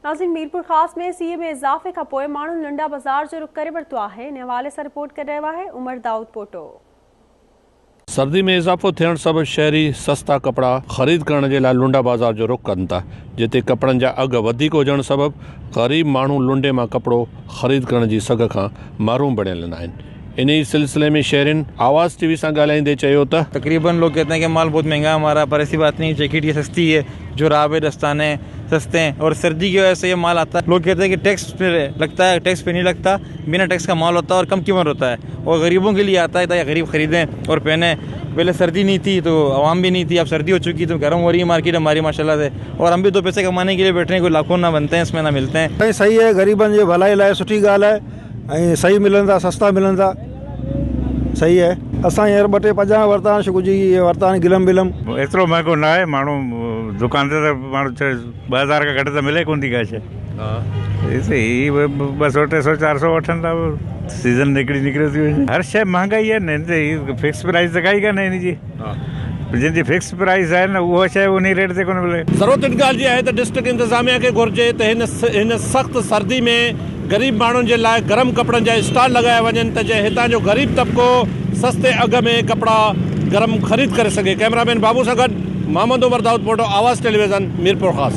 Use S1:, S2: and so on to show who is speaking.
S1: नाज़रीन, मीरपुर ख़ास में सीए में इज़ाफ़े खां पोइ माण्हुनि लुंडा बाज़ार जो रुख करे वरितो आहे। इन हवाले सां रिपोर्ट करे रहियो आहे उमर दाऊद पोटो।
S2: सर्दी में इज़ाफ़ो थियण सबबि शहरी सस्ता कपड़ा ख़रीद करण जे लाइ लुंडा बाज़ार जो रुख कनि था, जिते कपड़नि जा अघ वधीक हुजण सबबि ग़रीब माण्हू लुंडे मां कपड़ो ख़रीद करण जी सघ खां महरूम बणियल आहिनि। इन ही सिलसिले में शहरिन आवाज़ टीवी से ॻाल्हाईंदे चयो त
S3: तकरीबन लोग कहते हैं कि माल बहुत महंगा है हमारा, पर ऐसी बात नहीं। जैकेट ये सस्ती है, जुराबे दस्ताने सस्ते हैं और सर्दी की वजह से ये माल आता है। लोग कहते हैं कि टैक्स पे लगता है, टैक्स पे नहीं लगता, बिना टैक्स का माल होता है और कम कीमत होता है और गरीबों के लिए आता है ताकि गरीब खरीदें और पहने। पहले सर्दी नहीं थी तो आवाम भी नहीं थी, अब सर्दी हो चुकी तो गर्म हो रही है मार्केट हमारी माशाल्लाह से, और हम भी दो पैसे कमाने के लिए बैठे हैं, कोई लाखों ना बनते हैं इसमें ना मिलते हैं।
S4: सही है, गरीबन जे भलाई लाइ सुठी ॻाल्हि आहे, सही मिलंदा, सस्ता मिलंदा, सही है। असां हींअर 2 पजामा वरिता आहिनि, शुगु जी वरिता आहिनि गिलम बिलम।
S5: एतिरो महांगो न आहे, माण्हू दुकान ते त माण्हू 2000 खां घटि त मिले कोन थी का शइ। ही 200, 300, 400 वठनि था, सीज़न निकिरी थी वञे। हर शइ महांगाई आहे न, हिन ते फिक्स प्राइस त काई कान्हे हिन जी। जिनकी फिक्स प्राइस है ना वो शइ उन रेट ते कोन मिले।
S2: ज़रूरत इन ॻाल्हि जी आहे त डिस्ट्रिक्ट इंतज़ामिया खे घुर्जे त हिन सख़्त सर्दी में गरीब माण्हुनि जे लाइ गरम कपड़नि जा स्टॉल लॻाया वञनि त जे हितां जो गरीब तबिको सस्ते अघ में कपड़ा गरम ख़रीद करे सघे। कैमरामैन बाबू सां गॾु मोहम्मद उमर दाऊद पोटो, आवाज़ टेलीविज़न, मीरपुर ख़ास।